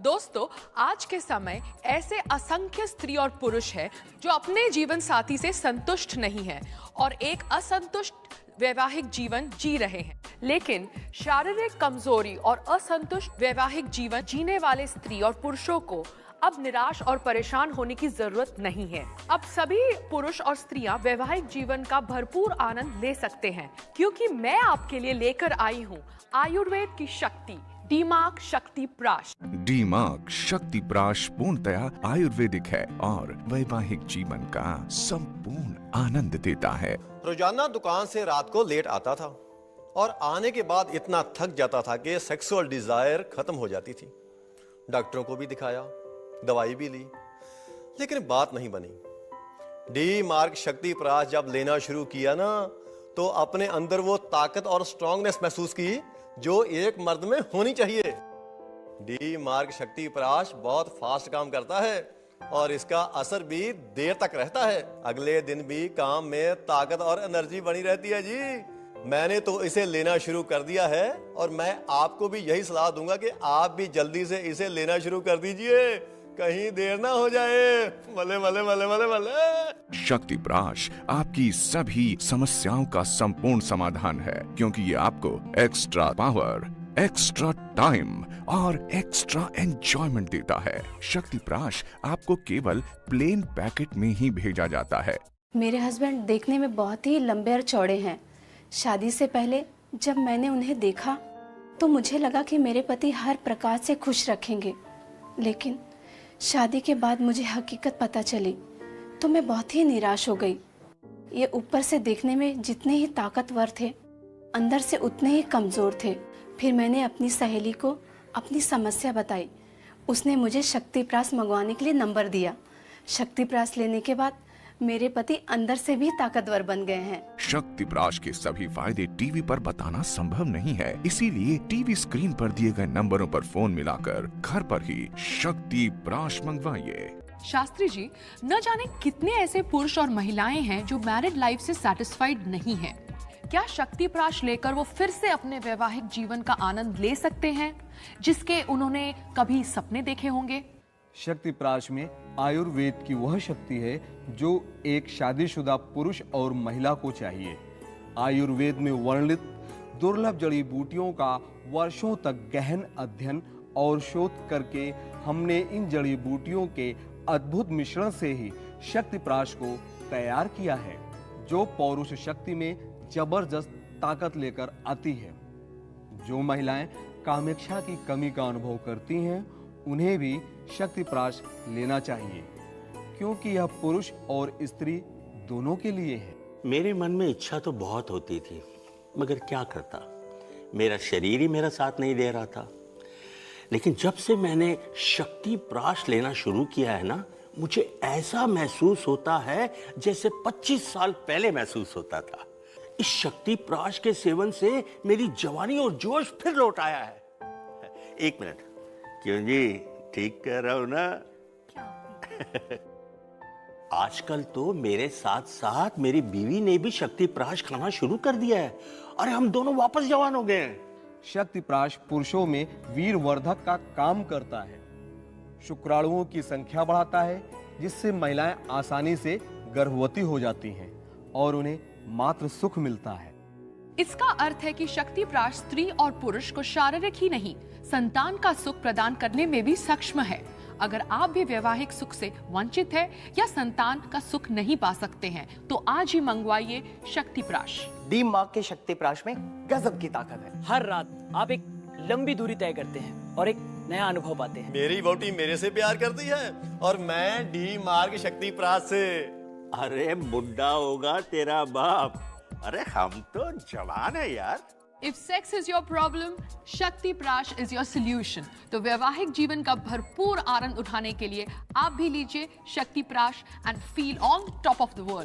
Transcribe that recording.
दोस्तों, आज के समय ऐसे असंख्य स्त्री और पुरुष हैं जो अपने जीवन साथी से संतुष्ट नहीं हैं और एक असंतुष्ट वैवाहिक जीवन जी रहे हैं। लेकिन शारीरिक कमजोरी और असंतुष्ट वैवाहिक जीवन जीने वाले स्त्री और पुरुषों को अब निराश और परेशान होने की जरूरत नहीं है। अब सभी पुरुष और स्त्रियां वैवाहिक जीवन का भरपूर आनंद ले सकते हैं, क्योंकि मैं आपके लिए लेकर आई हूँ आयुर्वेद की शक्ति डी-मार्क शक्ति प्राश। डी-मार्क शक्ति प्राश पूर्णतया आयुर्वेदिक है और वैवाहिक जीवन का संपूर्ण आनंद देता है। रोजाना दुकान से रात को लेट आता था और आने के बाद इतना थक जाता था कि सेक्सुअल डिजायर खत्म हो जाती थी। डॉक्टरों को भी दिखाया, दवाई भी ली, लेकिन बात नहीं बनी। डी-मार्क शक्ति प्राश जब लेना शुरू किया ना, तो अपने अंदर वो ताकत और स्ट्रांगनेस महसूस की जो एक मर्द में होनी चाहिए। डी-मार्क शक्ति प्राश बहुत फास्ट काम करता है और इसका असर भी देर तक रहता है। अगले दिन भी काम में ताकत और एनर्जी बनी रहती है जी। मैंने तो इसे लेना शुरू कर दिया है और मैं आपको भी यही सलाह दूंगा कि आप भी जल्दी से इसे लेना शुरू कर दीजिए, कहीं देर ना हो जाए। भले भले भले भले भले। शक्ति प्राश आपकी सभी समस्याओं का संपूर्ण समाधान है, क्योंकि ये आपको एक्स्ट्रा पावर, एक्स्ट्रा टाइम और एक्स्ट्रा एंजॉयमेंट देता है। शक्ति प्राश आपको केवल प्लेन पैकेट में ही भेजा जाता है। मेरे हस्बैंड देखने में बहुत ही लंबे और चौड़े हैं। शादी से पहले जब मैंने उन्हें देखा तो मुझे लगा कि मेरे पति हर प्रकार से खुश रखेंगे, लेकिन शादी के बाद मुझे हकीकत पता चली तो मैं बहुत ही निराश हो गई। ये ऊपर से देखने में जितने ही ताकतवर थे, अंदर से उतने ही कमज़ोर थे। फिर मैंने अपनी सहेली को अपनी समस्या बताई। उसने मुझे शक्ति प्राश मंगवाने के लिए नंबर दिया। शक्ति प्राश लेने के बाद मेरे पति अंदर से भी ताकतवर बन गए हैं। शक्ति प्राश के सभी फायदे टीवी पर बताना संभव नहीं है, इसीलिए टीवी स्क्रीन पर दिए गए नंबरों पर फोन मिलाकर घर पर ही शक्ति प्राश मंगवाइए। शास्त्री जी, न जाने कितने ऐसे पुरुष और महिलाएं हैं जो मैरिड लाइफ से सैटिस्फाइड नहीं हैं। क्या शक्ति प्राश लेकर वो फिर से अपने वैवाहिक जीवन का आनंद ले सकते हैं, जिसके उन्होंने कभी सपने देखे होंगे? शक्ति प्राश में आयुर्वेद की वह शक्ति है जो एक शादीशुदा पुरुष और महिला को चाहिए। आयुर्वेद में वर्णित दुर्लभ जड़ी बूटियों का वर्षों तक गहन अध्ययन और शोध करके हमने इन जड़ी बूटियों के अद्भुत मिश्रण से ही शक्ति प्राश को तैयार किया है, जो पौरुष शक्ति में जबरदस्त ताकत लेकर आती है। जो महिलाएं कामेक्षा की कमी का अनुभव करती हैं, उन्हें भी शक्ति प्राश लेना चाहिए, क्योंकि यह पुरुष और स्त्री दोनों के लिए है। मेरे मन में इच्छा तो बहुत होती थी, मगर क्या करता, मेरा शरीर ही मेरा साथ नहीं दे रहा था। लेकिन जब से मैंने शक्ति प्राश लेना शुरू किया है ना, मुझे ऐसा महसूस होता है जैसे 25 साल पहले महसूस होता था। इस शक्ति प्राश के सेवन से मेरी जवानी और जोश फिर लौट आया है। एक मिनट, क्यों जी, ठीक कह रहा हूं ना? आजकल तो मेरे साथ साथ मेरी बीवी ने भी शक्ति प्राश खाना शुरू कर दिया है। अरे हम दोनों वापस जवान हो गए हैं। शक्ति प्राश पुरुषों में वीरवर्धक का काम करता है, शुक्राणुओं की संख्या बढ़ाता है, जिससे महिलाएं आसानी से गर्भवती हो जाती हैं और उन्हें मात्र सुख मिलता है। इसका अर्थ है कि शक्ति प्राश स्त्री और पुरुष को शारीरिक ही नहीं, संतान का सुख प्रदान करने में भी सक्षम है। अगर आप भी वैवाहिक सुख से वंचित हैं या संतान का सुख नहीं पा सकते हैं, तो आज ही मंगवाइए शक्ति प्राश। डी-मार्क के शक्ति प्राश में गजब की ताकत है। हर रात आप एक लंबी दूरी तय करते हैं और एक नया अनुभव पाते हैं। मेरी वोटी मेरे से प्यार करती है और मैं डी-मार्क शक्ति प्राश से। अरे बुढ़ा होगा तेरा बाप, अरे हम तो जवान है यार। If sex is your problem, शक्ति प्राश is your solution। तो वैवाहिक जीवन का भरपूर आनंद उठाने के लिए आप भी लीजिए शक्ति प्राश and feel on top of the world।